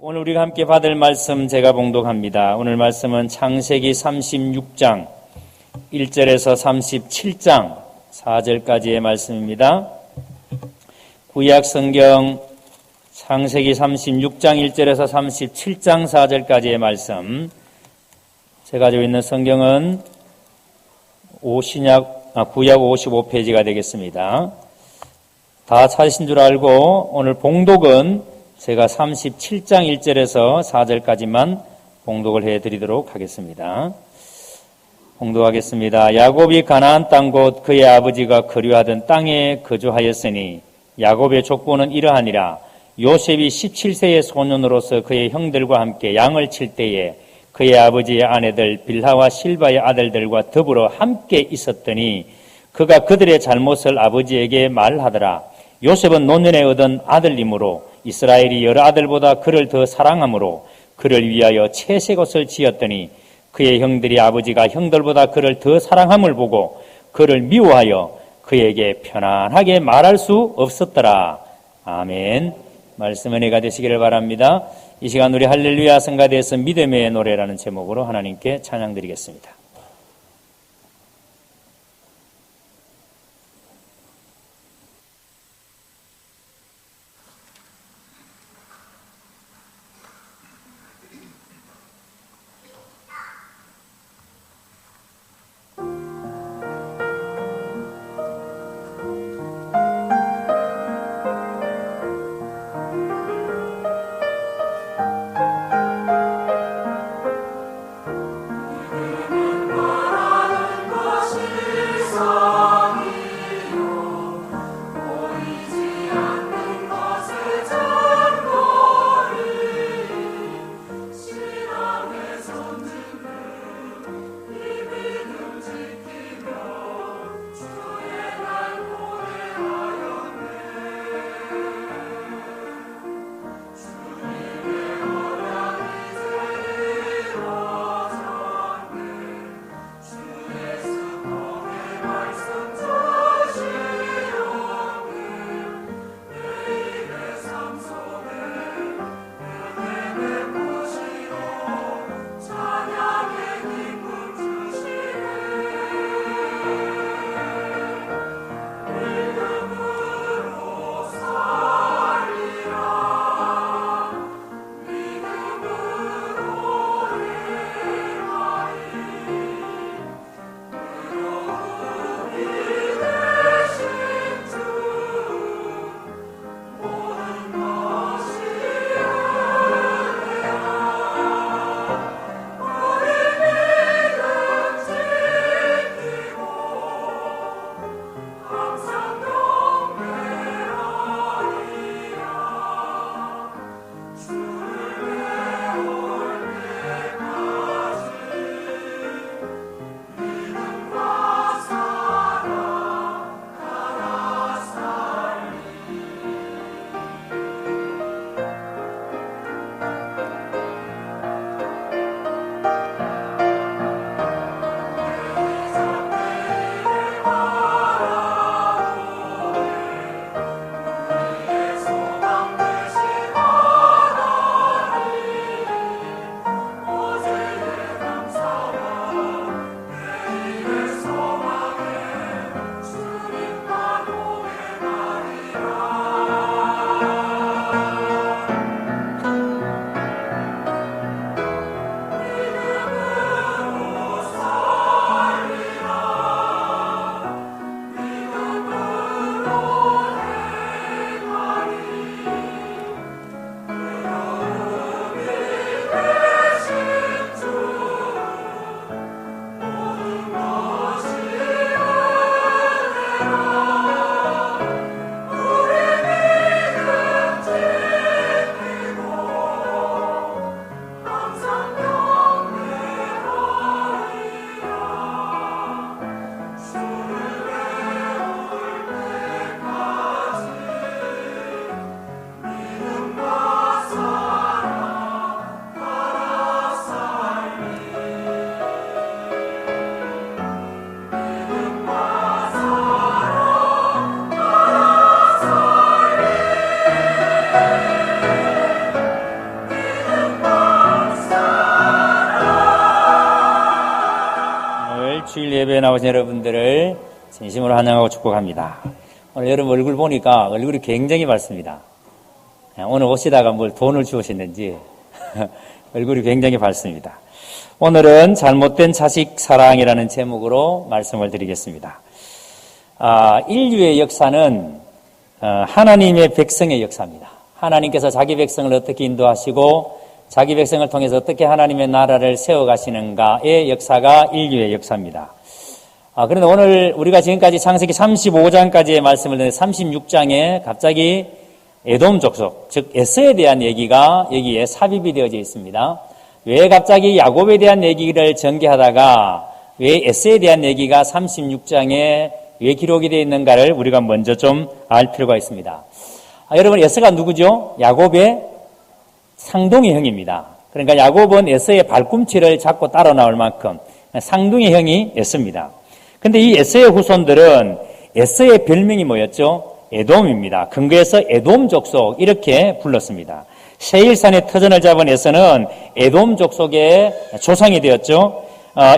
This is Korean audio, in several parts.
오늘 우리가 함께 받을 말씀 제가 봉독합니다. 오늘 말씀은 창세기 36장 1절에서 37장 4절까지의 말씀입니다. 구약 성경 창세기 36장 1절에서 37장 4절까지의 말씀. 제가 가지고 있는 성경은 구약 55페이지가 되겠습니다. 다 찾으신 줄 알고 오늘 봉독은 제가 37장 1절에서 4절까지만 봉독을 해드리도록 하겠습니다. 봉독하겠습니다. 야곱이 가나안 땅 곧 그의 아버지가 거류하던 땅에 거주하였으니 야곱의 족보는 이러하니라. 요셉이 17세의 소년으로서 그의 형들과 함께 양을 칠 때에 그의 아버지의 아내들 빌하와 실바의 아들들과 더불어 함께 있었더니 그가 그들의 잘못을 아버지에게 말하더라. 요셉은 노년에 얻은 아들이므로 이스라엘이 여러 아들보다 그를 더 사랑하므로 그를 위하여 채색 옷을 지었더니 그의 형들이 아버지가 형들보다 그를 더 사랑함을 보고 그를 미워하여 그에게 편안하게 말할 수 없었더라. 아멘. 말씀 은혜가 되시기를 바랍니다. 이 시간 우리 할렐루야 성가대에서 믿음의 노래라는 제목으로 하나님께 찬양드리겠습니다. 주일 예배에 나오신 여러분들을 진심으로 환영하고 축복합니다. 오늘 여러분 얼굴 보니까 얼굴이 굉장히 밝습니다. 오늘 오시다가 뭘 돈을 주우셨는지 얼굴이 굉장히 밝습니다. 오늘은 잘못된 자식 사랑이라는 제목으로 말씀을 드리겠습니다. 인류의 역사는 하나님의 백성의 역사입니다. 하나님께서 자기 백성을 어떻게 인도하시고 자기 백성을 통해서 어떻게 하나님의 나라를 세워가시는가의 역사가 인류의 역사입니다. 그런데 오늘 우리가 지금까지 창세기 35장까지의 말씀을 듣는 36장에 갑자기 에돔 족속, 즉 에서에 대한 얘기가 여기에 삽입이 되어져 있습니다. 왜 갑자기 야곱에 대한 얘기를 전개하다가 왜 에서에 대한 얘기가 36장에 왜 기록이 되어 있는가를 우리가 먼저 좀 알 필요가 있습니다. 여러분, 에서가 누구죠? 야곱의 상둥이 형입니다. 그러니까 야곱은 에서의 발꿈치를 잡고 따라 나올 만큼 상둥이 형이 에서입니다. 근데 이 에서의 후손들은 에서의 별명이 뭐였죠? 에돔입니다. 근거에서 에돔 족속 이렇게 불렀습니다. 세일산의 터전을 잡은 에서는 에돔 족속의 조상이 되었죠.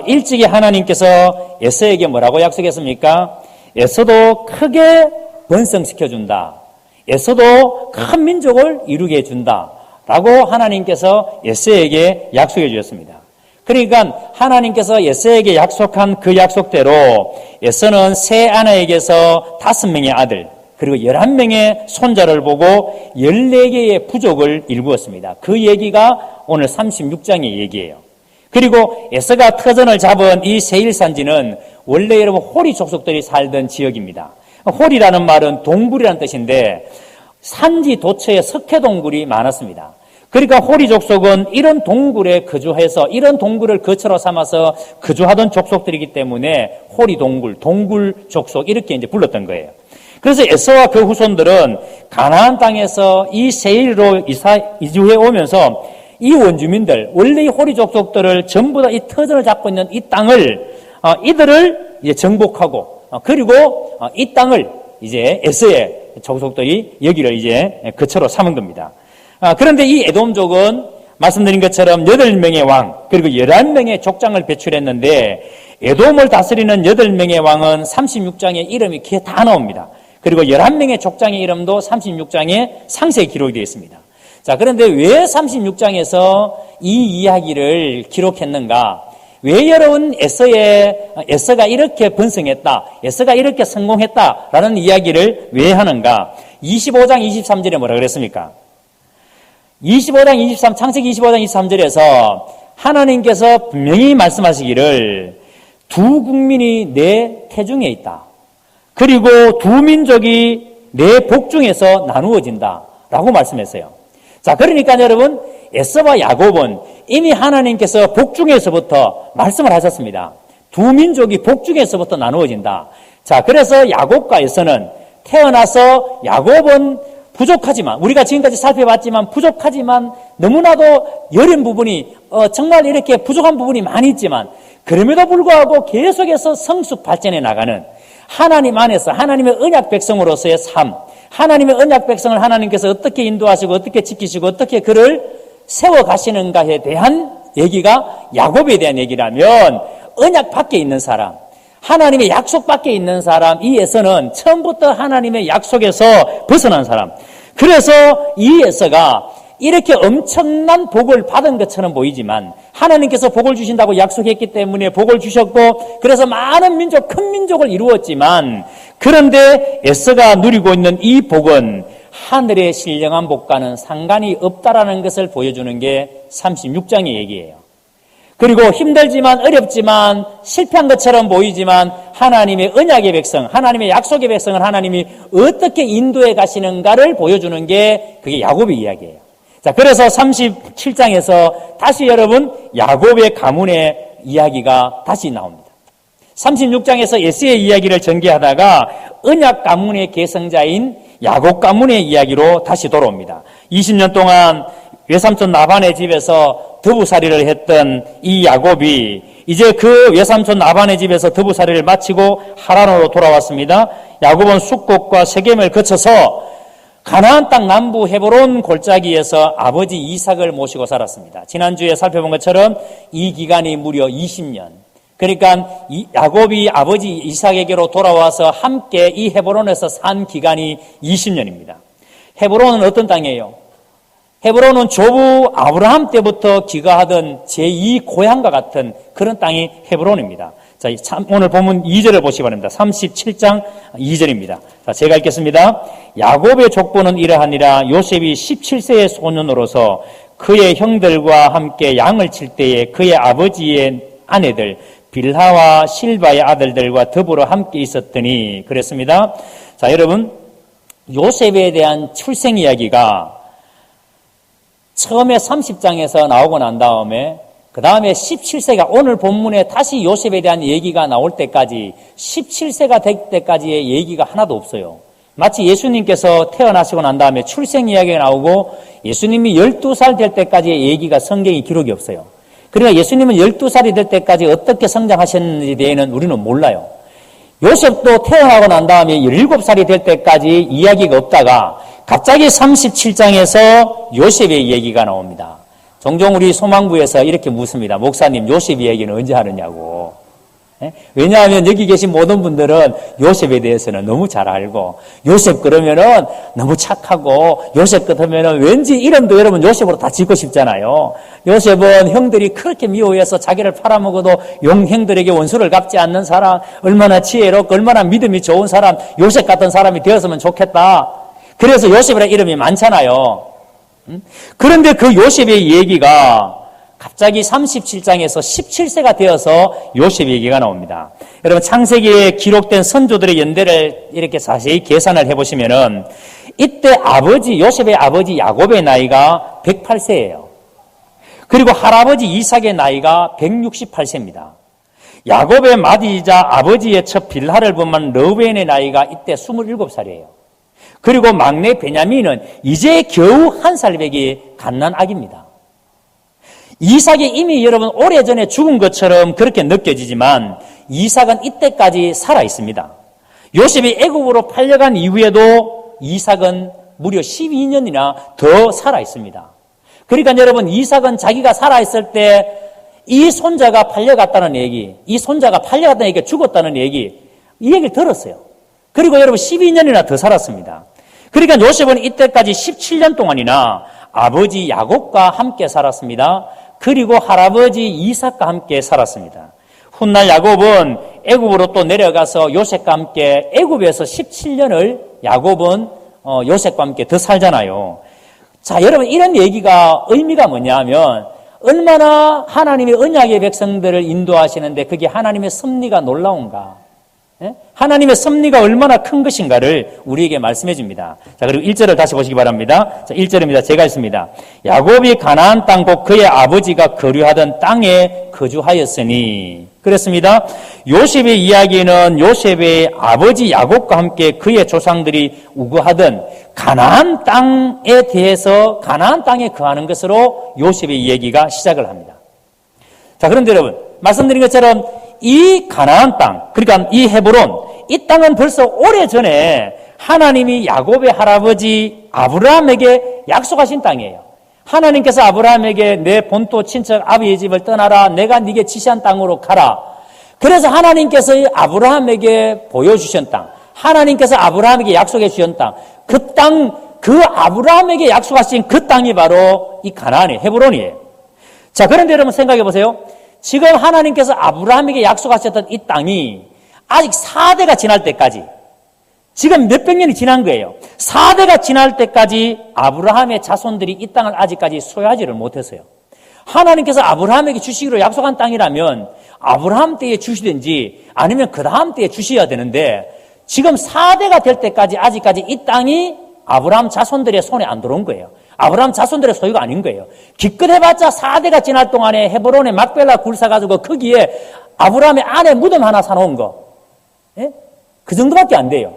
일찍이 하나님께서 에서에게 뭐라고 약속했습니까? 에서도 크게 번성시켜준다. 에서도 큰 민족을 이루게 해준다. 라고 하나님께서 에서에게 약속해 주셨습니다. 그러니까 하나님께서 에서에게 약속한 그 약속대로 에서는 세 아내에게서 5명의 아들 그리고 11명의 손자를 보고 14개의 부족을 일구었습니다. 그 얘기가 오늘 36장의 얘기예요. 그리고 에서가 터전을 잡은 이 세일산지는 원래 여러분 호리 족속들이 살던 지역입니다. 호리라는 말은 동굴이라는 뜻인데 산지 도처에 석회동굴이 많았습니다. 그러니까 호리 족속은 이런 동굴에 거주해서 이런 동굴을 거처로 삼아서 거주하던 족속들이기 때문에 호리 동굴, 동굴 족속 이렇게 이제 불렀던 거예요. 그래서 에서와 그 후손들은 가나안 땅에서 이 세일로 이주해 오면서 이 원주민들, 원래 이 호리 족속들을 전부 다 이 터전을 잡고 있는 이 땅을 이들을 이제 정복하고 그리고 이 땅을 이제 에서의 족속들이 여기를 이제 거처로 삼은 겁니다. 그런데 이 에돔족은 말씀드린 것처럼 8명의 왕 그리고 11명의 족장을 배출했는데 에돔을 다스리는 8명의 왕은 36장에 이름이 기에 다 나옵니다. 그리고 11명의 족장의 이름도 36장에 상세히 기록이 되어 있습니다. 자, 그런데 왜 36장에서 이 이야기를 기록했는가? 왜 여러분 에서가 이렇게 번성했다, 에서가 이렇게 성공했다라는 이야기를 왜 하는가? 25장 23절에 뭐라 그랬습니까? 25장 23, 창세기 25장 23절에서 하나님께서 분명히 말씀하시기를 두 국민이 내 태중에 있다. 그리고 두 민족이 내 복중에서 나누어진다. 라고 말씀했어요. 자, 그러니까 여러분, 에서와 야곱은 이미 하나님께서 복중에서부터 말씀을 하셨습니다. 두 민족이 복중에서부터 나누어진다. 자, 그래서 야곱과 에서는 태어나서 야곱은 부족하지만 우리가 지금까지 살펴봤지만 부족하지만 너무나도 여린 부분이 정말 이렇게 부족한 부분이 많이 있지만 그럼에도 불구하고 계속해서 성숙 발전해 나가는 하나님 안에서 하나님의 언약 백성으로서의 삶, 하나님의 언약 백성을 하나님께서 어떻게 인도하시고 어떻게 지키시고 어떻게 그를 세워가시는가에 대한 얘기가 야곱에 대한 얘기라면 언약 밖에 있는 사람, 하나님의 약속 밖에 있는 사람, 이 에서는 처음부터 하나님의 약속에서 벗어난 사람. 그래서 이 에서가 이렇게 엄청난 복을 받은 것처럼 보이지만 하나님께서 복을 주신다고 약속했기 때문에 복을 주셨고 그래서 많은 민족, 큰 민족을 이루었지만 그런데 에서가 누리고 있는 이 복은 하늘의 신령한 복과는 상관이 없다라는 것을 보여주는 게 36장의 얘기예요. 그리고 힘들지만 어렵지만 실패한 것처럼 보이지만 하나님의 언약의 백성, 하나님의 약속의 백성을 하나님이 어떻게 인도해 가시는가를 보여주는 게 그게 야곱의 이야기예요. 자, 그래서 37장에서 다시 여러분 야곱의 가문의 이야기가 다시 나옵니다. 36장에서 에서의 이야기를 전개하다가 언약 가문의 계승자인 야곱 가문의 이야기로 다시 돌아옵니다. 20년 동안 외삼촌 라반의 집에서 더부살이를 했던 이 야곱이 이제 그 외삼촌 라반의 집에서 더부살이를 마치고 하란으로 돌아왔습니다. 야곱은 숫곳과 세겜을 거쳐서 가나안 땅 남부 헤브론 골짜기에서 아버지 이삭을 모시고 살았습니다. 지난주에 살펴본 것처럼 이 기간이 무려 20년. 그러니까 야곱이 아버지 이삭에게로 돌아와서 함께 이 헤브론에서 산 기간이 20년입니다. 헤브론은 어떤 땅이에요? 헤브론은 조부 아브라함 때부터 기거하던 제2 고향과 같은 그런 땅이 헤브론입니다. 자, 오늘 본문 2절을 보시기 바랍니다. 37장 2절입니다. 자, 제가 읽겠습니다. 야곱의 족보는 이러하니라. 요셉이 17세의 소년으로서 그의 형들과 함께 양을 칠 때에 그의 아버지의 아내들 빌하와 실바의 아들들과 더불어 함께 있었더니 그랬습니다. 자, 여러분, 요셉에 대한 출생 이야기가 처음에 30장에서 나오고 난 다음에 그 다음에 17세가 오늘 본문에 다시 요셉에 대한 얘기가 나올 때까지 17세가 될 때까지의 얘기가 하나도 없어요. 마치 예수님께서 태어나시고 난 다음에 출생 이야기가 나오고 예수님이 12살 될 때까지의 얘기가 성경에 기록이 없어요. 그러니까 예수님은 12살이 될 때까지 어떻게 성장하셨는지에 대해서는 우리는 몰라요. 요셉도 태어나고 난 다음에 17살이 될 때까지 이야기가 없다가 갑자기 37장에서 요셉의 얘기가 나옵니다. 종종 우리 소망부에서 이렇게 묻습니다. 목사님, 요셉 이야기는 언제 하느냐고. 왜냐하면 여기 계신 모든 분들은 요셉에 대해서는 너무 잘 알고 요셉 그러면은 너무 착하고 요셉 그러면은 왠지 이름도 여러분 요셉으로 다 짓고 싶잖아요. 요셉은 형들이 그렇게 미워해서 자기를 팔아먹어도 형들에게 원수를 갚지 않는 사람, 얼마나 지혜롭고 얼마나 믿음이 좋은 사람, 요셉 같은 사람이 되었으면 좋겠다. 그래서 요셉이라는 이름이 많잖아요. 그런데 그 요셉의 얘기가 갑자기 37장에서 17세가 되어서 요셉 얘기가 나옵니다. 여러분, 창세기에 기록된 선조들의 연대를 이렇게 자세히 계산을 해보시면은 이때 요셉의 아버지 야곱의 나이가 108세예요. 그리고 할아버지 이삭의 나이가 168세입니다. 야곱의 맏이자 아버지의 첫 빌하를 보면 르우벤의 나이가 이때 27살이에요. 그리고 막내 베냐민은 이제 겨우 1살 배기 갓난아기입니다. 이삭이 이미 여러분 오래전에 죽은 것처럼 그렇게 느껴지지만 이삭은 이때까지 살아 있습니다. 요셉이 애굽으로 팔려간 이후에도 이삭은 무려 12년이나 더 살아 있습니다. 그러니까 여러분, 이삭은 자기가 살아 있을 때 이 손자가 팔려갔다는 얘기, 이 손자가 팔려갔다는 얘기가 죽었다는 얘기, 이 얘기를 들었어요. 그리고 여러분 12년이나 더 살았습니다. 그러니까 요셉은 이때까지 17년 동안이나 아버지 야곱과 함께 살았습니다. 그리고 할아버지 이삭과 함께 살았습니다. 훗날 야곱은 애굽으로 또 내려가서 요셉과 함께 애굽에서 17년을 야곱은 요셉과 함께 더 살잖아요. 자, 여러분, 이런 얘기가 의미가 뭐냐 하면 얼마나 하나님의 언약의 백성들을 인도하시는데 그게 하나님의 섭리가 놀라운가, 하나님의 섭리가 얼마나 큰 것인가를 우리에게 말씀해 줍니다. 자, 그리고 1절을 다시 보시기 바랍니다. 자, 1절입니다. 제가 읽습니다. 야곱이 가나안 땅 곧 그의 아버지가 거류하던 땅에 거주하였으니. 그렇습니다. 요셉의 이야기는 요셉의 아버지 야곱과 함께 그의 조상들이 우거하던 가나안 땅에 대해서 가나안 땅에 거하는 것으로 요셉의 얘기가 시작을 합니다. 자, 그런데 여러분, 말씀드린 것처럼 이 가나안 땅, 그러니까 이 헤브론, 이 땅은 벌써 오래전에 하나님이 야곱의 할아버지 아브라함에게 약속하신 땅이에요. 하나님께서 아브라함에게 내 본토 친척 아비의 집을 떠나라, 내가 네게 지시한 땅으로 가라. 그래서 하나님께서 아브라함에게 보여주신 땅, 하나님께서 아브라함에게 약속해 주신 땅, 그 아브라함에게 약속하신 그 땅이 바로 이 가나안의 헤브론이에요. 자, 그런데 여러분 생각해 보세요. 지금 하나님께서 아브라함에게 약속하셨던 이 땅이 아직 4대가 지날 때까지, 지금 몇백 년이 지난 거예요. 4대가 지날 때까지 아브라함의 자손들이 이 땅을 아직까지 소유하지를 못했어요. 하나님께서 아브라함에게 주시기로 약속한 땅이라면 아브라함 때에 주시든지 아니면 그 다음 때에 주셔야 되는데 지금 4대가 될 때까지 아직까지 이 땅이 아브라함 자손들의 손에 안 들어온 거예요. 아브라함 자손들의 소유가 아닌 거예요. 기껏해봤자 4대가 지날 동안에 헤브론에 막벨라 굴 사가지고 거기에 아브라함의 아내 무덤 하나 사놓은 거, 그 정도밖에 안 돼요.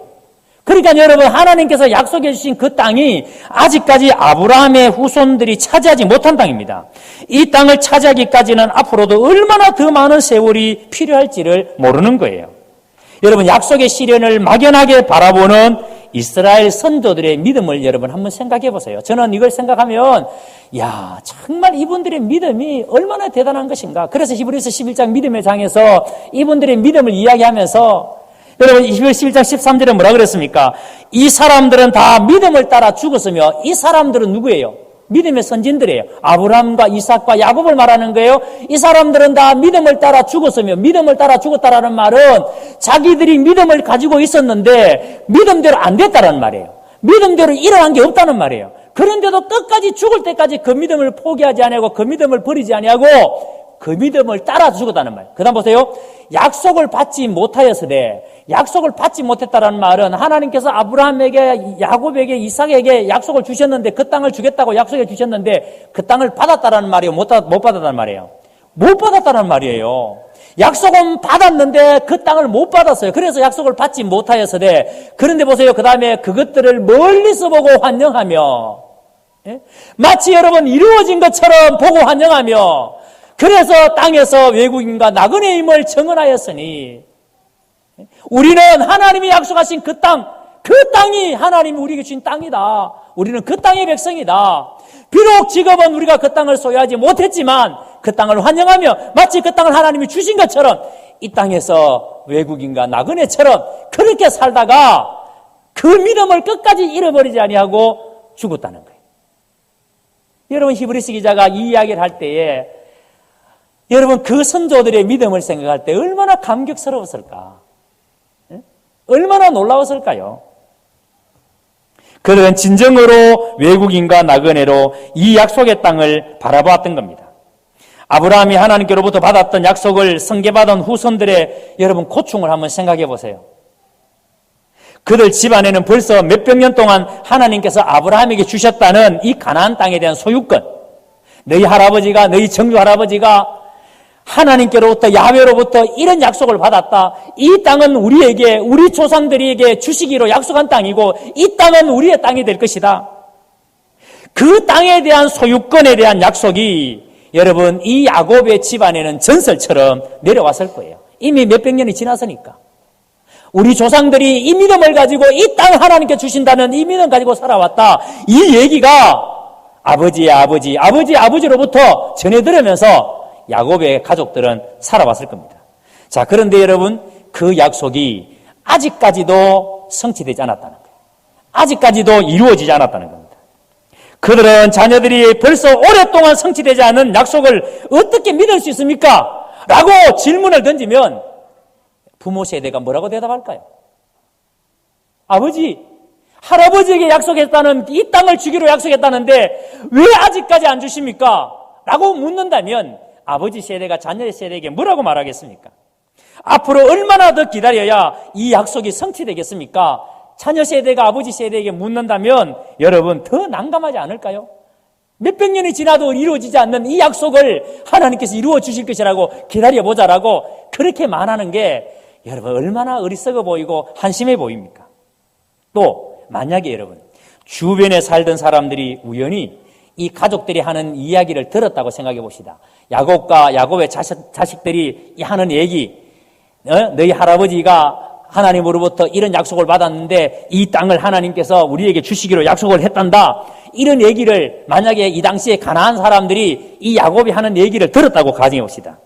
그러니까 여러분, 하나님께서 약속해 주신 그 땅이 아직까지 아브라함의 후손들이 차지하지 못한 땅입니다. 이 땅을 차지하기까지는 앞으로도 얼마나 더 많은 세월이 필요할지를 모르는 거예요. 여러분, 약속의 시련을 막연하게 바라보는 이스라엘 선조들의 믿음을 여러분 한번 생각해 보세요. 저는 이걸 생각하면 야, 정말 이분들의 믿음이 얼마나 대단한 것인가. 그래서 히브리서 11장 믿음의 장에서 이분들의 믿음을 이야기하면서 여러분 11장 13절에 뭐라 그랬습니까? 이 사람들은 다 믿음을 따라 죽었으며, 이 사람들은 누구예요? 믿음의 선진들이에요. 아브라함과 이삭과 야곱을 말하는 거예요. 이 사람들은 다 믿음을 따라 죽었으며, 믿음을 따라 죽었다라는 말은 자기들이 믿음을 가지고 있었는데 믿음대로 안 됐다는 말이에요. 믿음대로 일어난 게 없다는 말이에요. 그런데도 끝까지 죽을 때까지 그 믿음을 포기하지 아니하고 그 믿음을 버리지 아니하고 그 믿음을 따라 죽었다는 말이에요. 그 다음 보세요. 약속을 받지 못하였으되, 약속을 받지 못했다는 말은 하나님께서 아브라함에게, 야곱에게, 이삭에게 약속을 주셨는데, 그 땅을 주겠다고 약속해 주셨는데 그 땅을 받았다는 말이에요? 못 받았다는 말이에요? 못 받았다는 말이에요. 약속은 받았는데 그 땅을 못 받았어요. 그래서 약속을 받지 못하였으되, 그런데 보세요. 그 다음에 그것들을 멀리서 보고 환영하며, 마치 여러분 이루어진 것처럼 보고 환영하며, 그래서 땅에서 외국인과 나그네의 힘을 증언하였으니, 우리는 하나님이 약속하신 그 땅이 하나님이 우리에게 주신 땅이다. 우리는 그 땅의 백성이다. 비록 지금은 우리가 그 땅을 소유하지 못했지만 그 땅을 환영하며, 마치 그 땅을 하나님이 주신 것처럼 이 땅에서 외국인과 나그네처럼 그렇게 살다가 그 믿음을 끝까지 잃어버리지 아니하고 죽었다는 거예요. 여러분, 히브리서 기자가 이 이야기를 할 때에 여러분 그 선조들의 믿음을 생각할 때 얼마나 감격스러웠을까? 얼마나 놀라웠을까요? 그들은 진정으로 외국인과 나그네로 이 약속의 땅을 바라보았던 겁니다. 아브라함이 하나님께로부터 받았던 약속을 승계받은 후손들의 여러분 고충을 한번 생각해 보세요. 그들 집안에는 벌써 몇백 년 동안 하나님께서 아브라함에게 주셨다는 이 가나안 땅에 대한 소유권, 너희 할아버지가, 너희 정조 할아버지가 하나님께로부터, 야훼로부터 이런 약속을 받았다. 이 땅은 우리에게, 우리 조상들에게 주시기로 약속한 땅이고 이 땅은 우리의 땅이 될 것이다. 그 땅에 대한 소유권에 대한 약속이 여러분 이 야곱의 집안에는 전설처럼 내려왔을 거예요. 이미 몇백 년이 지났으니까. 우리 조상들이 이 믿음을 가지고 이 땅을 하나님께 주신다는 이 믿음 가지고 살아왔다. 이 얘기가 아버지의 아버지, 아버지의 아버지로부터 전해 들으면서 야곱의 가족들은 살아왔을 겁니다. 자, 그런데 여러분 그 약속이 아직까지도 성취되지 않았다는 거예요. 아직까지도 이루어지지 않았다는 겁니다. 그들은 자녀들이 벌써 오랫동안 성취되지 않은 약속을 어떻게 믿을 수 있습니까? 라고 질문을 던지면 부모 세대가 뭐라고 대답할까요? 아버지, 할아버지에게 약속했다는 이 땅을 주기로 약속했다는데 왜 아직까지 안 주십니까? 라고 묻는다면 아버지 세대가 자녀 세대에게 뭐라고 말하겠습니까? 앞으로 얼마나 더 기다려야 이 약속이 성취되겠습니까? 자녀 세대가 아버지 세대에게 묻는다면 여러분 더 난감하지 않을까요? 몇백 년이 지나도 이루어지지 않는 이 약속을 하나님께서 이루어 주실 것이라고 기다려보자라고 그렇게 말하는 게 여러분 얼마나 어리석어 보이고 한심해 보입니까? 또 만약에 여러분 주변에 살던 사람들이 우연히 이 가족들이 하는 이야기를 들었다고 생각해 봅시다. 야곱과 야곱의 자식들이 하는 얘기, 너희 할아버지가 하나님으로부터 이런 약속을 받았는데 이 땅을 하나님께서 우리에게 주시기로 약속을 했단다. 이런 얘기를 만약에 이 당시에 가나안 사람들이 이 야곱이 하는 얘기를 들었다고 가정해 봅시다.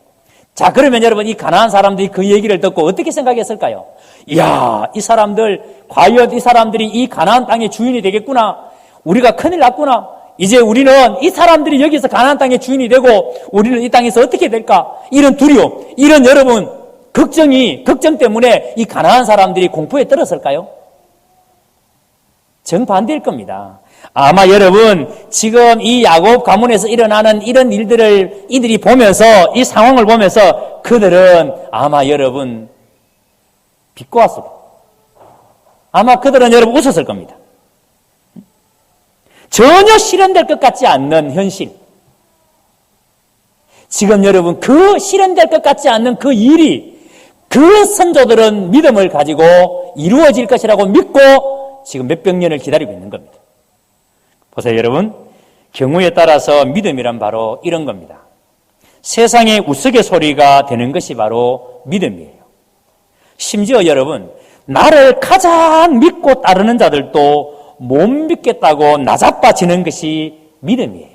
자, 그러면 여러분 이 가나안 사람들이 그 얘기를 듣고 어떻게 생각했을까요? 이야, 이 사람들, 과연 이 사람들이 이 가나안 땅의 주인이 되겠구나. 우리가 큰일 났구나. 이제 우리는 이 사람들이 여기서 가나안 땅의 주인이 되고 우리는 이 땅에서 어떻게 될까? 이런 두려움, 이런 여러분 걱정 때문에 이 가나안 사람들이 공포에 떨었을까요? 정반대일 겁니다. 아마 여러분 지금 이 야곱 가문에서 일어나는 이런 일들을 이들이 보면서 이 상황을 보면서 그들은 아마 여러분 비꼬았을 겁니다. 아마 그들은 여러분 웃었을 겁니다. 전혀 실현될 것 같지 않는 현실. 지금 여러분 그 실현될 것 같지 않는 그 일이 그 선조들은 믿음을 가지고 이루어질 것이라고 믿고 지금 몇백 년을 기다리고 있는 겁니다. 보세요 여러분, 경우에 따라서 믿음이란 바로 이런 겁니다. 세상의 우스갯소리가 되는 것이 바로 믿음이에요. 심지어 여러분 나를 가장 믿고 따르는 자들도 못 믿겠다고 나자빠지는 것이 믿음이에요.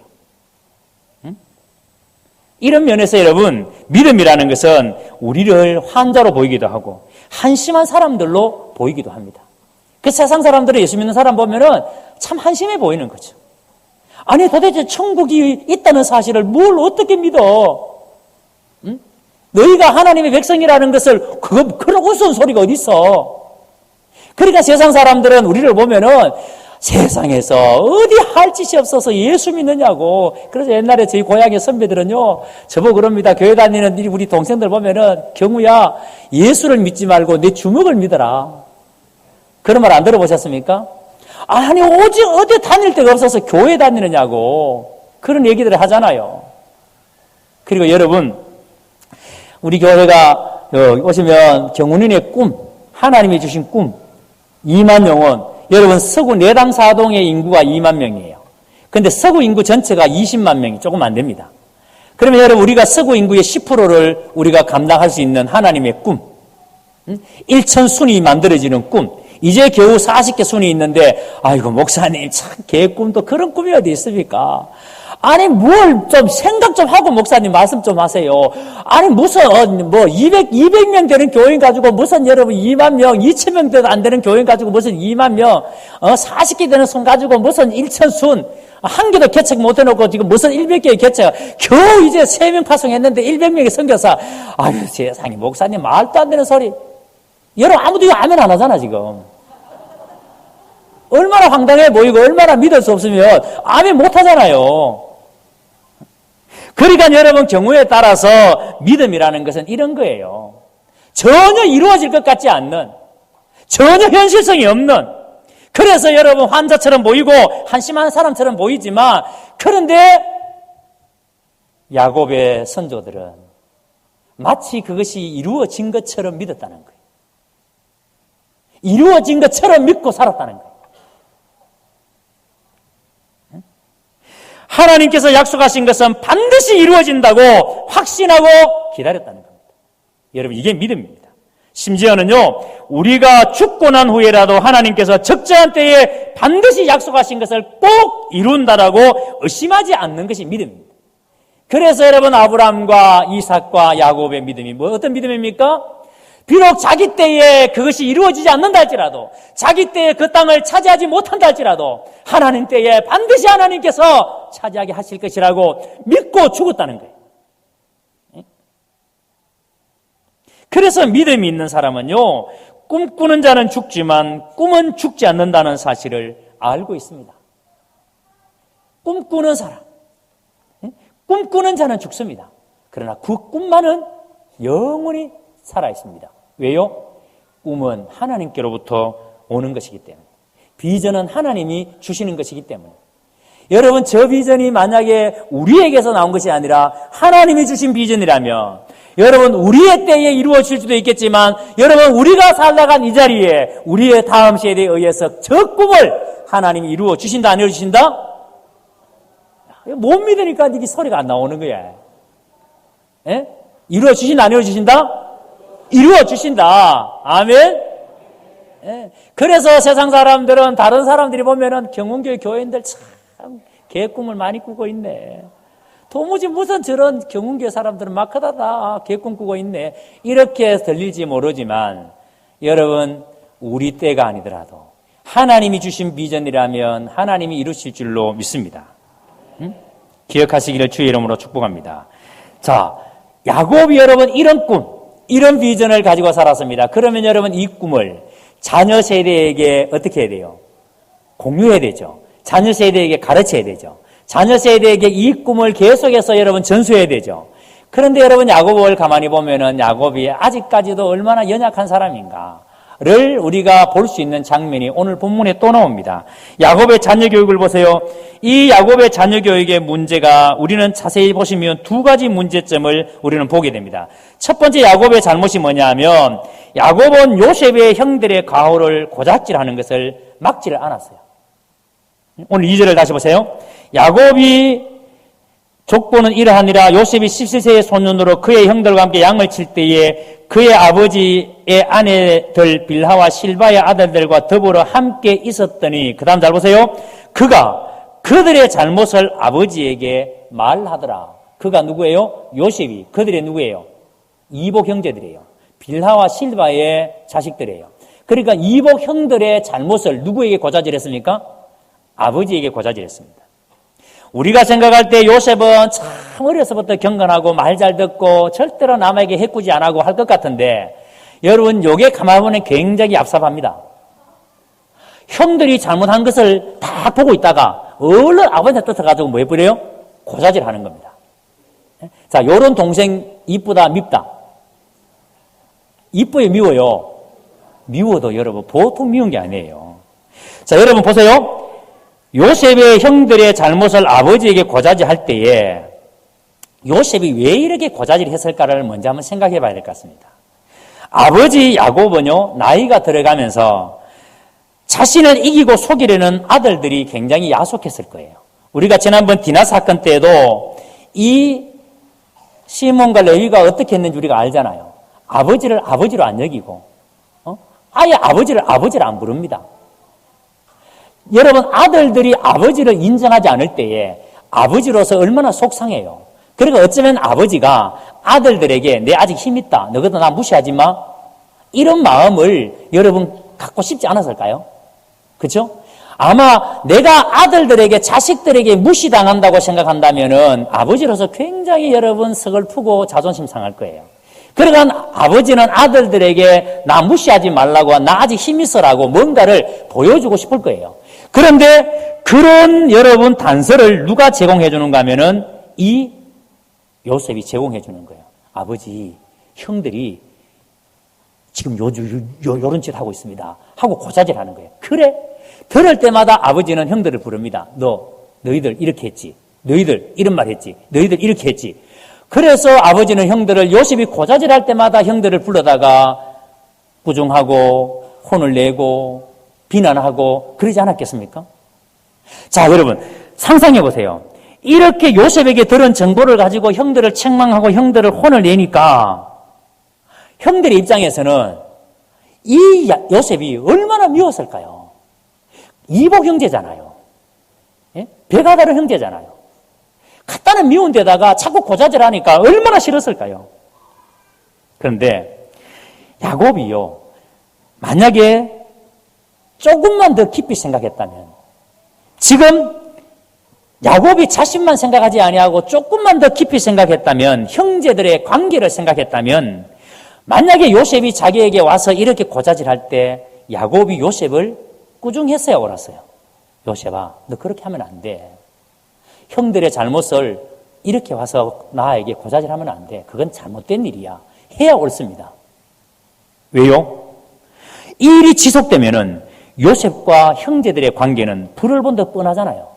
이런 면에서 여러분, 믿음이라는 것은 우리를 환자로 보이기도 하고 한심한 사람들로 보이기도 합니다. 그 세상 사람들은 예수 믿는 사람 보면은 참 한심해 보이는 거죠. 아니 도대체 천국이 있다는 사실을 뭘 어떻게 믿어? 응? 너희가 하나님의 백성이라는 것을 그런 우스운 소리가 어디 있어? 그러니까 세상 사람들은 우리를 보면은 세상에서 어디 할 짓이 없어서 예수 믿느냐고. 그래서 옛날에 저희 고향의 선배들은요, 저보고 그럽니다. 교회 다니는 우리 동생들 보면은, 경우야, 예수를 믿지 말고 내 주먹을 믿어라. 그런 말 안 들어보셨습니까? 아니, 오직 어디 다닐 데가 없어서 교회 다니느냐고. 그런 얘기들을 하잖아요. 그리고 여러분, 우리 교회가 오시면 경운인의 꿈, 하나님이 주신 꿈, 2만 영혼, 여러분 서구 내당 사동의 인구가 2만 명이에요. 그런데 서구 인구 전체가 20만 명이 조금 안 됩니다. 그러면 여러분 우리가 서구 인구의 10%를 우리가 감당할 수 있는 하나님의 꿈, 1천 순이 만들어지는 꿈, 이제 겨우 40개 순이 있는데 아이고 목사님 참 개 꿈도 그런 꿈이 어디 있습니까? 아니 뭘 좀 생각 좀 하고 목사님 말씀 좀 하세요. 아니 무슨 200명 되는 교인 가지고 무슨 여러분 2만 명 2,000명 돼도 안 되는 교인 가지고 무슨 2만 명 40개 되는 순 가지고 무슨 1천 순 한 개도 개척 못 해놓고 지금 무슨 100개의 개척 겨우 이제 3명 파송했는데 100명의 선교사. 아유 세상에 목사님 말도 안 되는 소리. 여러분 아무도 이거 아멘 안 하잖아 지금. 얼마나 황당해 보이고 얼마나 믿을 수 없으면 아멘 못 하잖아요. 그러니까 여러분 경우에 따라서 믿음이라는 것은 이런 거예요. 전혀 이루어질 것 같지 않는, 전혀 현실성이 없는, 그래서 여러분 환자처럼 보이고 한심한 사람처럼 보이지만, 그런데 야곱의 선조들은 마치 그것이 이루어진 것처럼 믿었다는 거예요. 이루어진 것처럼 믿고 살았다는 거예요. 하나님께서 약속하신 것은 반드시 이루어진다고 확신하고 기다렸다는 겁니다. 여러분 이게 믿음입니다. 심지어는요, 우리가 죽고 난 후에라도 하나님께서 적절한 때에 반드시 약속하신 것을 꼭 이룬다라고 의심하지 않는 것이 믿음입니다. 그래서 여러분 아브라함과 이삭과 야곱의 믿음이 어떤 믿음입니까? 비록 자기 때에 그것이 이루어지지 않는다 할지라도, 자기 때에 그 땅을 차지하지 못한다 할지라도 하나님 때에 반드시 하나님께서 차지하게 하실 것이라고 믿고 죽었다는 거예요. 그래서 믿음이 있는 사람은요, 꿈꾸는 자는 죽지만 꿈은 죽지 않는다는 사실을 알고 있습니다. 꿈꾸는 사람, 꿈꾸는 자는 죽습니다. 그러나 그 꿈만은 영원히 살아있습니다. 왜요? 꿈은 하나님께로부터 오는 것이기 때문에, 비전은 하나님이 주시는 것이기 때문에. 여러분 저 비전이 만약에 우리에게서 나온 것이 아니라 하나님이 주신 비전이라면 여러분 우리의 때에 이루어질 수도 있겠지만, 여러분 우리가 살다간 이 자리에 우리의 다음 세대에 의해서 저 꿈을 하나님이 이루어 주신다 안 이루어 주신다? 못 믿으니까 이게 소리가 안 나오는 거야. 예? 이루어 주신다 안 이루어 주신다? 이루어 주신다. 아멘. 예. 그래서 세상 사람들은, 다른 사람들이 보면은 경운교회 교인들 참 개꿈을 많이 꾸고 있네. 도무지 무슨 저런 경운교회 사람들은 막하다 개꿈 꾸고 있네. 이렇게 들릴지 모르지만 여러분 우리 때가 아니더라도 하나님이 주신 비전이라면 하나님이 이루실 줄로 믿습니다. 기억하시기를 주의 이름으로 축복합니다. 자, 야곱이 여러분 이런 꿈, 이런 비전을 가지고 살았습니다. 그러면 여러분 이 꿈을 자녀 세대에게 어떻게 해야 돼요? 공유해야 되죠. 자녀 세대에게 가르쳐야 되죠. 자녀 세대에게 이 꿈을 계속해서 여러분 전수해야 되죠. 그런데 여러분 야곱을 가만히 보면은 야곱이 아직까지도 얼마나 연약한 사람인가를 우리가 볼 수 있는 장면이 오늘 본문에 또 나옵니다. 야곱의 자녀 교육을 보세요. 이 야곱의 자녀 교육의 문제가, 우리는 자세히 보시면 두 가지 문제점을 우리는 보게 됩니다. 첫 번째 야곱의 잘못이 뭐냐면, 야곱은 요셉의 형들의 과오를 고작질하는 것을 막지를 않았어요. 오늘 2절을 다시 보세요. 야곱이 족보는 이러하니라. 요셉이 17세의 소년으로 그의 형들과 함께 양을 칠 때에 그의 아버지의 아내들 빌하와 실바의 아들들과 더불어 함께 있었더니, 그 다음 잘 보세요. 그가 그들의 잘못을 아버지에게 말하더라. 그가 누구예요? 요셉이. 그들의 누구예요? 이복 형제들이에요. 빌하와 실바의 자식들이에요. 그러니까 이복 형들의 잘못을 누구에게 고자질했습니까? 아버지에게 고자질했습니다. 우리가 생각할 때 요셉은 참 어려서부터 경건하고 말 잘 듣고 절대로 남에게 해꾸지 안 하고 할 것 같은데, 여러분 요게 가만히 보면 굉장히 얍삽합니다. 형들이 잘못한 것을 다 보고 있다가 얼른 아버지한테 뜯어가지고 뭐 해버려요? 고자질하는 겁니다. 자, 요런 동생 이쁘다 밉다? 이뻐요 미워요? 미워도 여러분 보통 미운 게 아니에요. 자, 여러분 보세요. 요셉의 형들의 잘못을 아버지에게 고자질할 때에 요셉이 왜 이렇게 고자질을 했을까를 먼저 한번 생각해 봐야 될 것 같습니다. 아버지 야곱은요, 나이가 들어가면서 자신을 이기고 속이려는 아들들이 굉장히 야속했을 거예요. 우리가 지난번 디나 사건 때에도 이 시몬과 레위가 어떻게 했는지 우리가 알잖아요. 아버지를 아버지로 안 여기고, 아예 아버지를 안 부릅니다. 여러분, 아들들이 아버지를 인정하지 않을 때에 아버지로서 얼마나 속상해요. 그러니까 어쩌면 아버지가 아들들에게 내 아직 힘 있다, 너희들 나 무시하지 마, 이런 마음을 여러분 갖고 싶지 않았을까요? 그렇죠? 아마 내가 아들들에게, 자식들에게 무시당한다고 생각한다면은 아버지로서 굉장히 여러분 서글프고 자존심 상할 거예요. 그러니까 아버지는 아들들에게 나 무시하지 말라고, 나 아직 힘 있어라고 뭔가를 보여주고 싶을 거예요. 그런데 그런 여러분 단서를 누가 제공해 주는가 하면은 이 요셉이 제공해 주는 거예요. 아버지, 형들이 지금 요런 짓 하고 있습니다 하고 고자질 하는 거예요. 그래? 들을 때마다 아버지는 형들을 부릅니다. 너희들 이렇게 했지, 너희들 이런 말 했지, 너희들 이렇게 했지. 그래서 아버지는 형들을, 요셉이 고자질할 때마다 형들을 불러다가 부정하고 혼을 내고 비난하고 그러지 않았겠습니까? 자, 여러분 상상해 보세요. 이렇게 요셉에게 들은 정보를 가지고 형들을 책망하고 형들을 혼을 내니까 형들의 입장에서는 이 요셉이 얼마나 미웠을까요? 이복 형제잖아요. 예? 배가 다른 형제잖아요. 갖다는 미운 데다가 자꾸 고자질하니까 얼마나 싫었을까요? 그런데 야곱이요, 만약에 조금만 더 깊이 생각했다면, 지금 야곱이 자신만 생각하지 아니하고 조금만 더 깊이 생각했다면, 형제들의 관계를 생각했다면, 만약에 요셉이 자기에게 와서 이렇게 고자질할 때 야곱이 요셉을 꾸중했어야 옳았어요. 요셉아, 너 그렇게 하면 안 돼. 형들의 잘못을 이렇게 와서 나에게 고자질하면 안 돼. 그건 잘못된 일이야. 해야 옳습니다. 왜요? 이 일이 지속되면은 요셉과 형제들의 관계는 불을 본 듯 뻔하잖아요.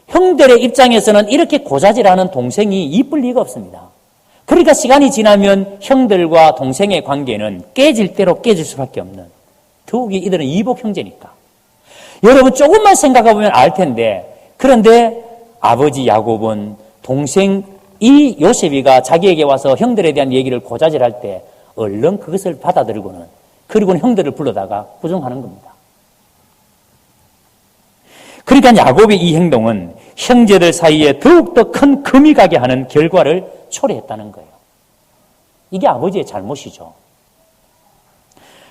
형들의 입장에서는 이렇게 고자질하는 동생이 이쁠 리가 없습니다. 그러니까 시간이 지나면 형들과 동생의 관계는 깨질 대로 깨질 수밖에 없는, 더욱이 이들은 이복 형제니까. 여러분 조금만 생각해보면 알 텐데, 그런데 아버지 야곱은 동생 이 요셉이가 자기에게 와서 형들에 대한 얘기를 고자질할 때 얼른 그것을 받아들이고는, 그리고는 형들을 불러다가 부정하는 겁니다. 그러니까 야곱의 이 행동은 형제들 사이에 더욱더 큰 금이 가게 하는 결과를 초래했다는 거예요. 이게 아버지의 잘못이죠.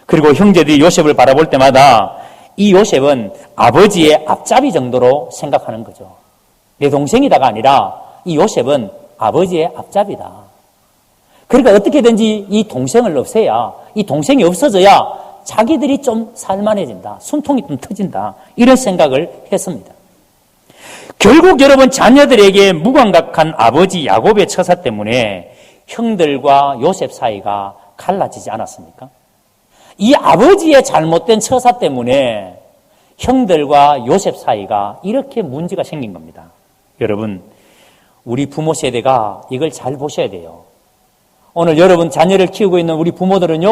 그리고 형제들이 요셉을 바라볼 때마다 이 요셉은 아버지의 앞잡이 정도로 생각하는 거죠. 내 동생이다가 아니라 이 요셉은 아버지의 앞잡이다. 그러니까 어떻게든지 이 동생을 없애야, 이 동생이 없어져야 자기들이 좀 살만해진다, 숨통이 좀 터진다, 이런 생각을 했습니다. 결국 여러분 자녀들에게 무감각한 아버지 야곱의 처사 때문에 형들과 요셉 사이가 갈라지지 않았습니까? 이 아버지의 잘못된 처사 때문에 형들과 요셉 사이가 이렇게 문제가 생긴 겁니다. 여러분, 우리 부모 세대가 이걸 잘 보셔야 돼요. 오늘 여러분 자녀를 키우고 있는 우리 부모들은요,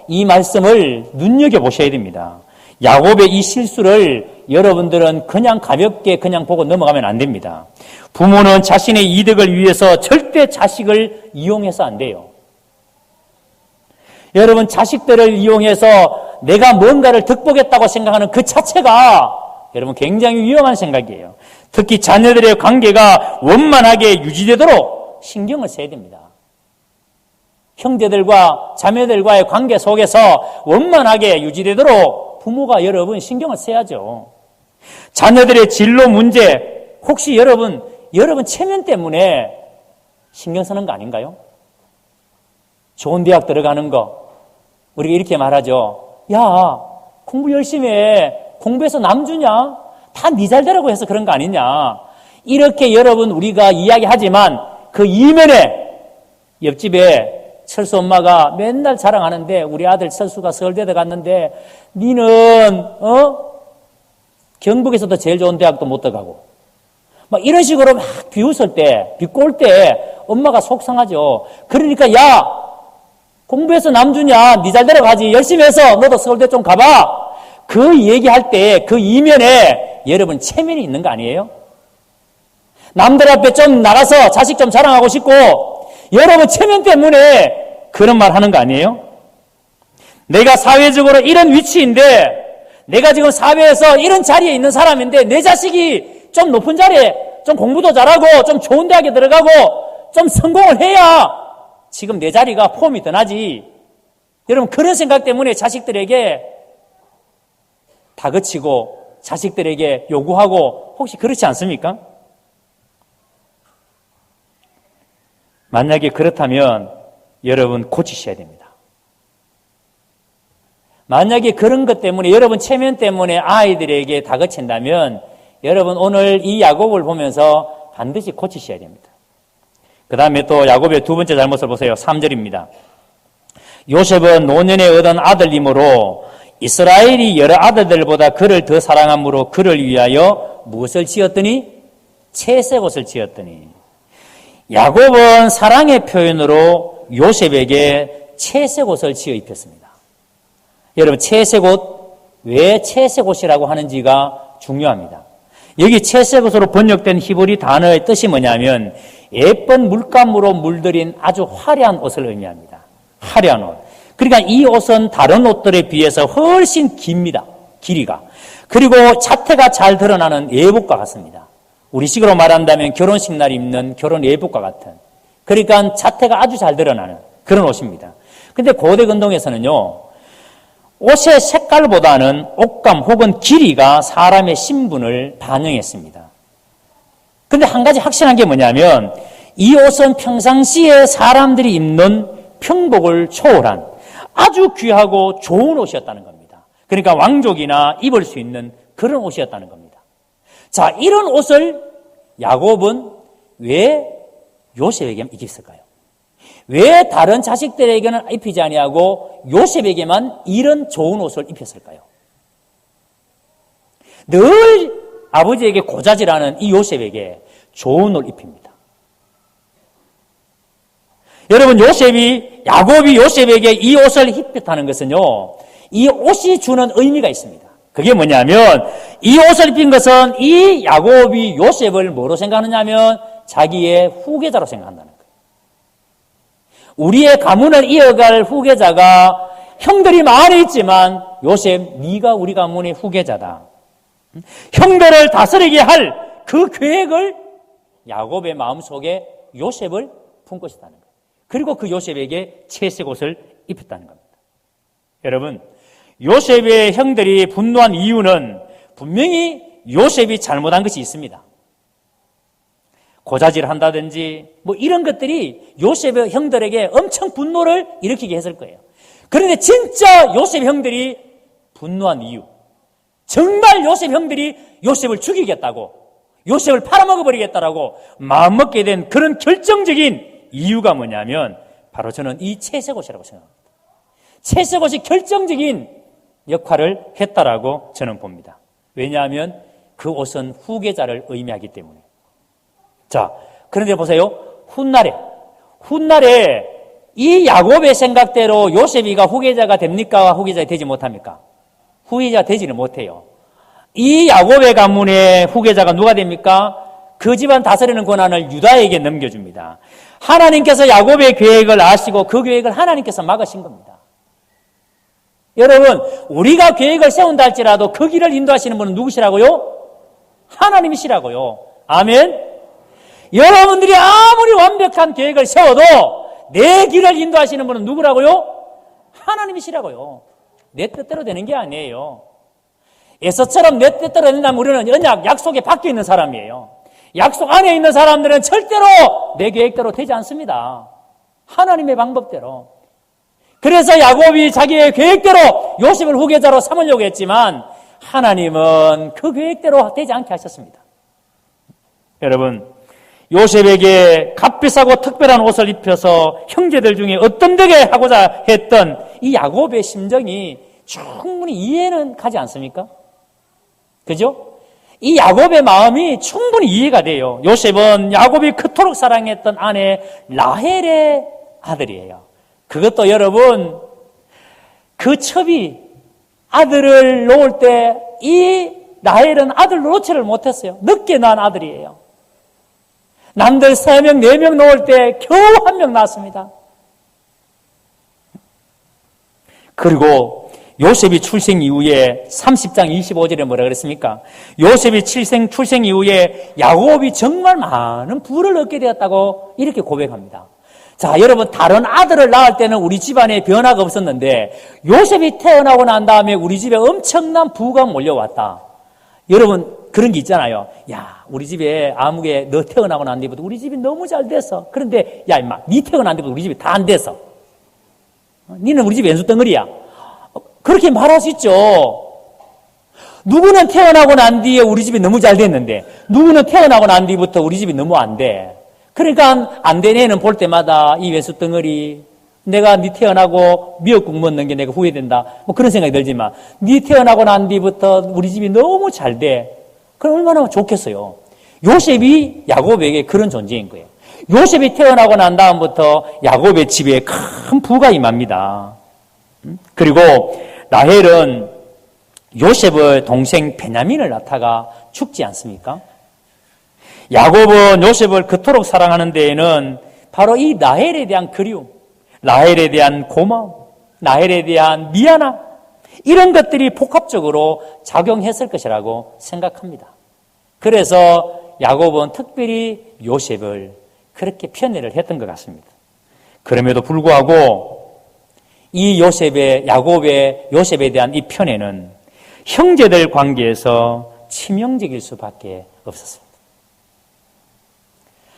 이 말씀을 눈여겨보셔야 됩니다. 야곱의 이 실수를 여러분들은 그냥 가볍게 그냥 보고 넘어가면 안 됩니다. 부모는 자신의 이득을 위해서 절대 자식을 이용해서 안 돼요. 여러분, 자식들을 이용해서 내가 뭔가를 득보겠다고 생각하는 그 자체가 여러분 굉장히 위험한 생각이에요. 특히 자녀들의 관계가 원만하게 유지되도록 신경을 써야 됩니다. 형제들과 자매들과의 관계 속에서 원만하게 유지되도록 부모가 여러분 신경을 써야죠. 자녀들의 진로 문제, 혹시 여러분 체면 때문에 신경 쓰는 거 아닌가요? 좋은 대학 들어가는 거, 우리가 이렇게 말하죠. 야, 공부 열심히 해. 공부해서 남 주냐? 다 네 잘 되라고 해서 그런 거 아니냐? 이렇게 여러분 우리가 이야기하지만 그 이면에 옆집에 철수 엄마가 맨날 자랑하는데, 우리 아들 철수가 서울대에 갔는데 니는 경북에서도 제일 좋은 대학도 못 들어가고 막 이런 식으로 막 비웃을 때, 비꼴 때 엄마가 속상하죠. 그러니까 야, 공부해서 남 주냐? 니 잘 데려가지. 열심히 해서 너도 서울대 좀 가봐. 그 얘기할 때 그 이면에 여러분 체면이 있는 거 아니에요? 남들 앞에 좀 나가서 자식 좀 자랑하고 싶고 여러분 체면 때문에 그런 말 하는 거 아니에요? 내가 사회적으로 이런 위치인데, 내가 지금 사회에서 이런 자리에 있는 사람인데 내 자식이 좀 높은 자리에 좀 공부도 잘하고 좀 좋은 대학에 들어가고 좀 성공을 해야 지금 내 자리가 폼이 더 나지. 여러분 그런 생각 때문에 자식들에게 다그치고 자식들에게 요구하고 혹시 그렇지 않습니까? 만약에 그렇다면 여러분 고치셔야 됩니다. 만약에 그런 것 때문에 여러분 체면 때문에 아이들에게 다그친다면 여러분 오늘 이 야곱을 보면서 반드시 고치셔야 됩니다. 그 다음에 또 야곱의 두 번째 잘못을 보세요. 3절입니다. 요셉은 노년에 얻은 아들이므로 이스라엘이 여러 아들들보다 그를 더 사랑함으로 그를 위하여 무엇을 지었더니? 채색 옷을 지었더니. 야곱은 사랑의 표현으로 요셉에게 채색 옷을 지어 입혔습니다. 여러분 채색 옷, 왜 채색 옷이라고 하는지가 중요합니다. 여기 채색 옷으로 번역된 히브리 단어의 뜻이 뭐냐면 예쁜 물감으로 물들인 아주 화려한 옷을 의미합니다. 화려한 옷. 그러니까 이 옷은 다른 옷들에 비해서 훨씬 깁니다. 길이가. 그리고 자태가 잘 드러나는 예복과 같습니다. 우리식으로 말한다면 결혼식 날 입는 결혼 예복과 같은. 그러니까 자태가 아주 잘 드러나는 그런 옷입니다. 근데 고대 근동에서는요, 옷의 색깔보다는 옷감 혹은 길이가 사람의 신분을 반영했습니다. 근데 한 가지 확실한 게 뭐냐면 이 옷은 평상시에 사람들이 입는 평복을 초월한 아주 귀하고 좋은 옷이었다는 겁니다. 그러니까 왕족이나 입을 수 있는 그런 옷이었다는 겁니다. 자, 이런 옷을 야곱은 왜 요셉에게만 입혔을까요? 왜 다른 자식들에게는 입히지 아니하고 요셉에게만 이런 좋은 옷을 입혔을까요? 늘 아버지에게 고자질하는 이 요셉에게 좋은 옷을 입힙니다. 여러분 야곱이 요셉에게 이 옷을 입혔다는 것은요, 이 옷이 주는 의미가 있습니다. 그게 뭐냐면 이 옷을 입힌 것은 이 야곱이 요셉을 뭐로 생각하느냐면 자기의 후계자로 생각한다는 거예요. 우리의 가문을 이어갈 후계자가 형들이 많이 있지만 요셉, 네가 우리 가문의 후계자다. 형들을 다스리게 할 그 계획을 야곱의 마음속에 요셉을 품고 있었다는 거예요. 그리고 그 요셉에게 채색 옷을 입혔다는 겁니다. 여러분, 요셉의 형들이 분노한 이유는 분명히 요셉이 잘못한 것이 있습니다. 고자질 한다든지 뭐 이런 것들이 요셉의 형들에게 엄청 분노를 일으키게 했을 거예요. 그런데 진짜 요셉 형들이 분노한 이유, 정말 요셉 형들이 요셉을 죽이겠다고, 요셉을 팔아먹어버리겠다라고 마음먹게 된 그런 결정적인 이유가 뭐냐면 바로 저는 이 채색 옷이라고 생각합니다. 채색 옷이 결정적인 역할을 했다라고 저는 봅니다. 왜냐하면 그 옷은 후계자를 의미하기 때문에. 자, 그런데 보세요. 훗날에 이 야곱의 생각대로 요셉이가 후계자가 됩니까? 후계자가 되지 못합니까? 후계자 되지는 못해요. 이 야곱의 가문의 후계자가 누가 됩니까? 그 집안 다스리는 권한을 유다에게 넘겨줍니다. 하나님께서 야곱의 계획을 아시고 그 계획을 하나님께서 막으신 겁니다. 여러분, 우리가 계획을 세운다 할지라도 그 길을 인도하시는 분은 누구시라고요? 하나님이시라고요. 아멘? 여러분들이 아무리 완벽한 계획을 세워도 내 길을 인도하시는 분은 누구라고요? 하나님이시라고요. 내 뜻대로 되는 게 아니에요. 에서처럼 내 뜻대로 된다면 우리는 언약, 약속에 박혀 있는 사람이에요. 약속 안에 있는 사람들은 절대로 내 계획대로 되지 않습니다. 하나님의 방법대로. 그래서 야곱이 자기의 계획대로 요셉을 후계자로 삼으려고 했지만 하나님은 그 계획대로 되지 않게 하셨습니다. 여러분, 요셉에게 값비싸고 특별한 옷을 입혀서 형제들 중에 어떤 되게 하고자 했던 이 야곱의 심정이 충분히 이해는 가지 않습니까? 그죠? 이 야곱의 마음이 충분히 이해가 돼요. 요셉은 야곱이 그토록 사랑했던 아내 라헬의 아들이에요. 그것도 여러분, 그 첩이 아들을 놓을 때 이 라헬은 아들 놓지를 못했어요. 늦게 낳은 아들이에요. 남들 3명, 4명 놓을 때 겨우 1명 낳았습니다. 그리고 요셉이 출생 이후에 30장 25절에 뭐라 그랬습니까? 요셉이 출생 이후에 야곱이 정말 많은 부를 얻게 되었다고 이렇게 고백합니다. 자, 여러분, 다른 아들을 낳을 때는 우리 집안에 변화가 없었는데 요셉이 태어나고 난 다음에 우리 집에 엄청난 부가 몰려왔다. 여러분, 그런 게 있잖아요. 야, 우리 집에 아무개 너 태어나고 난 뒤부터 우리 집이 너무 잘 됐어. 그런데 야, 임마, 니 태어난 뒤부터 우리 집이 다 안 됐어. 니는 우리 집 왼수 덩어리야. 그렇게 말할 수 있죠. 누구는 태어나고 난 뒤에 우리 집이 너무 잘 됐는데 누구는 태어나고 난 뒤부터 우리 집이 너무 안 돼. 그러니까 안 된 애는 볼 때마다 이 왼수 덩어리, 내가 니 태어나고 미역국 먹는 게 내가 후회된다. 뭐 그런 생각이 들지만 니 태어나고 난 뒤부터 우리 집이 너무 잘 돼. 그럼 얼마나 좋겠어요. 요셉이 야곱에게 그런 존재인 거예요. 요셉이 태어나고 난 다음부터 야곱의 집에 큰 부가 임합니다. 그리고 라헬은 요셉의 동생 베냐민을 낳다가 죽지 않습니까? 야곱은 요셉을 그토록 사랑하는 데에는 바로 이 라헬에 대한 그리움, 라헬에 대한 고마움, 라헬에 대한 미안함, 이런 것들이 복합적으로 작용했을 것이라고 생각합니다. 그래서 야곱은 특별히 요셉을 그렇게 편애를 했던 것 같습니다. 그럼에도 불구하고 이 야곱의 요셉에 대한 이 편애는 형제들 관계에서 치명적일 수밖에 없었습니다.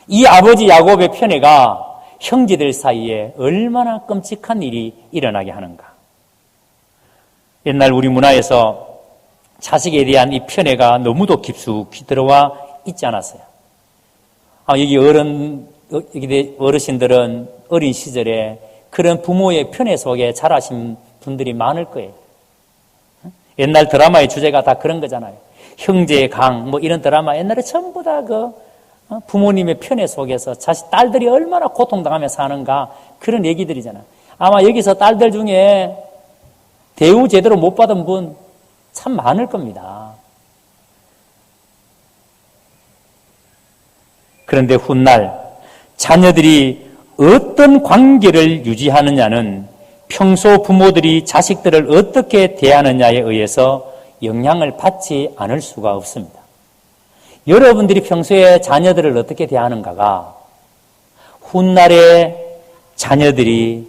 이 아버지 야곱의 편애가 형제들 사이에 얼마나 끔찍한 일이 일어나게 하는가. 옛날 우리 문화에서 자식에 대한 이 편애가 너무도 깊숙이 들어와 있지 않았어요. 여기 어르신들은 어린 시절에 그런 부모의 편애 속에 자라신 분들이 많을 거예요. 옛날 드라마의 주제가 다 그런 거잖아요. 형제의 강, 뭐 이런 드라마 옛날에 전부 다 부모님의 편애 속에서 딸들이 얼마나 고통당하며 사는가 그런 얘기들이잖아요. 아마 여기서 딸들 중에 대우 제대로 못 받은 분 참 많을 겁니다. 그런데 훗날 자녀들이 어떤 관계를 유지하느냐는 평소 부모들이 자식들을 어떻게 대하느냐에 의해서 영향을 받지 않을 수가 없습니다. 여러분들이 평소에 자녀들을 어떻게 대하는가가 훗날에 자녀들이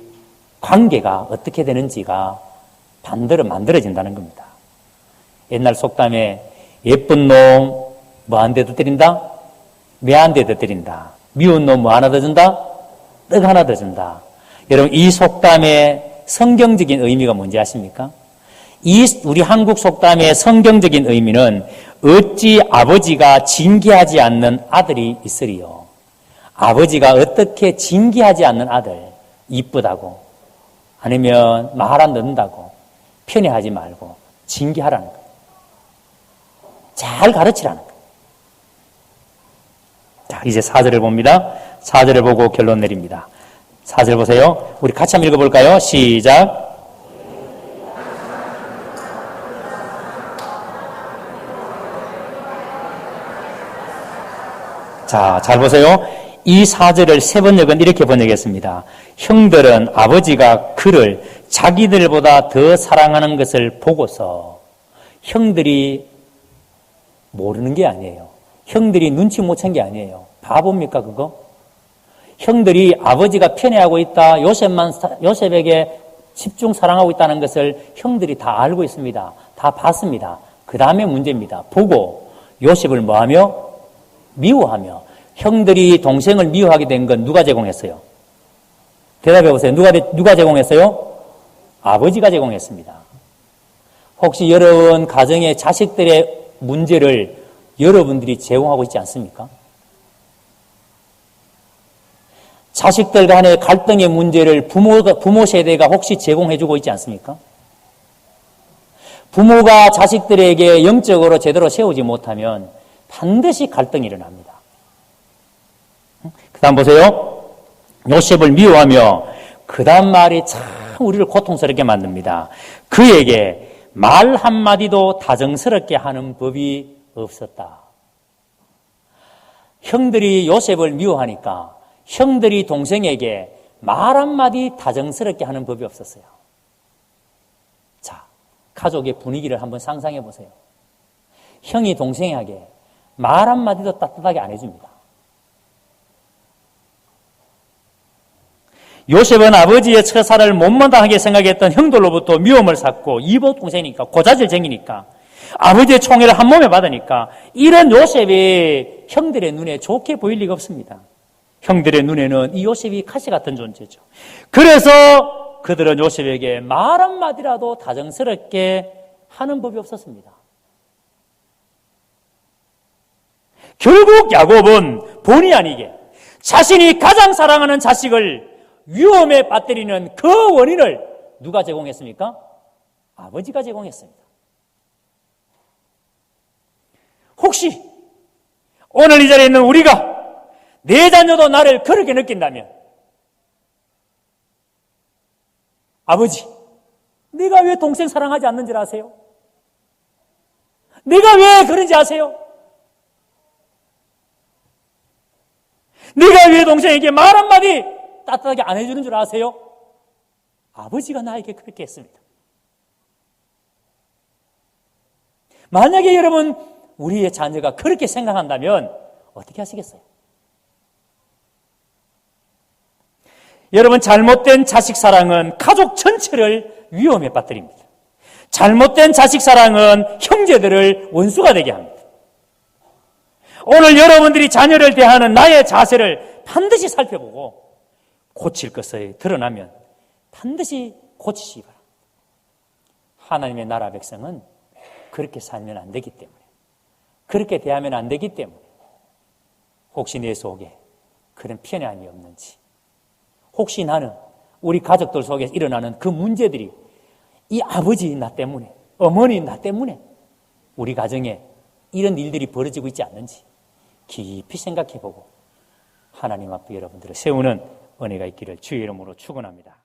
관계가 어떻게 되는지가 반대로 만들어진다는 겁니다. 옛날 속담에 예쁜 놈 뭐 한 대도 때린다? 매 한 대도 때린다. 미운 놈 뭐 하나 더 준다? 떡 하나 더 준다. 여러분, 이 속담의 성경적인 의미가 뭔지 아십니까? 우리 한국 속담의 성경적인 의미는 어찌 아버지가 징계하지 않는 아들이 있으리요. 아버지가 어떻게 징계하지 않는 아들, 이쁘다고 아니면 말 안 듣는다고 편애하지 말고 징계하라는 거예요. 잘 가르치라는 거예요. 자, 이제 4절을 봅니다. 4절을 보고 결론 내립니다. 4절 보세요. 우리 같이 한번 읽어볼까요? 시작. 자, 잘 보세요. 이 4절을 3번역은 이렇게 번역했습니다. 형들은 아버지가 그를 자기들보다 더 사랑하는 것을 보고서, 형들이 모르는 게 아니에요. 형들이 눈치 못 챈 게 아니에요. 바보입니까 그거? 형들이 아버지가 편애하고 있다, 요셉에게 집중 사랑하고 있다는 것을 형들이 다 알고 있습니다. 다 봤습니다. 그 다음에 문제입니다. 보고 요셉을 뭐하며? 미워하며. 형들이 동생을 미워하게 된 건 누가 제공했어요? 대답해 보세요. 누가 제공했어요? 아버지가 제공했습니다. 혹시 여러분 가정의 자식들의 문제를 여러분들이 제공하고 있지 않습니까? 자식들 간의 갈등의 문제를 부모 세대가 혹시 제공해주고 있지 않습니까? 부모가 자식들에게 영적으로 제대로 세우지 못하면 반드시 갈등이 일어납니다. 그 다음 보세요. 요셉을 미워하며, 그 다음 말이 참 우리를 고통스럽게 만듭니다. 그에게 말 한마디도 다정스럽게 하는 법이 없었다. 형들이 요셉을 미워하니까 형들이 동생에게 말 한마디 다정스럽게 하는 법이 없었어요. 자, 가족의 분위기를 한번 상상해 보세요. 형이 동생에게 말 한마디도 따뜻하게 안 해줍니다. 요셉은 아버지의 처사를 못마땅하게 생각했던 형들로부터 미움을 샀고, 이복 동생이니까, 고자질쟁이니까, 아버지의 총애를 한 몸에 받으니까 이런 요셉이 형들의 눈에 좋게 보일 리가 없습니다. 형들의 눈에는 이 요셉이 가시 같은 존재죠. 그래서 그들은 요셉에게 말 한마디라도 다정스럽게 하는 법이 없었습니다. 결국 야곱은 본의 아니게 자신이 가장 사랑하는 자식을 위험에 빠뜨리는 그 원인을 누가 제공했습니까? 아버지가 제공했습니다. 혹시 오늘 이 자리에 있는 우리가 내 자녀도 나를 그렇게 느낀다면, 아버지, 내가 왜 동생 사랑하지 않는지 아세요? 내가 왜 그런지 아세요? 내가 왜 동생에게 말 한마디 따뜻하게 안 해주는 줄 아세요? 아버지가 나에게 그렇게 했습니다. 만약에 여러분 우리의 자녀가 그렇게 생각한다면 어떻게 하시겠어요? 여러분, 잘못된 자식 사랑은 가족 전체를 위험에 빠뜨립니다. 잘못된 자식 사랑은 형제들을 원수가 되게 합니다. 오늘 여러분들이 자녀를 대하는 나의 자세를 반드시 살펴보고 고칠 것이 드러나면 반드시 고치시기 바랍니다. 하나님의 나라 백성은 그렇게 살면 안 되기 때문에, 그렇게 대하면 안 되기 때문에, 혹시 내 속에 그런 편애함이 없는지, 혹시 나는 우리 가족들 속에 일어나는 그 문제들이 이 아버지 나 때문에, 어머니 나 때문에 우리 가정에 이런 일들이 벌어지고 있지 않는지 깊이 생각해보고 하나님 앞에 여러분들을 세우는 은혜가 있기를 주의 이름으로 축원합니다.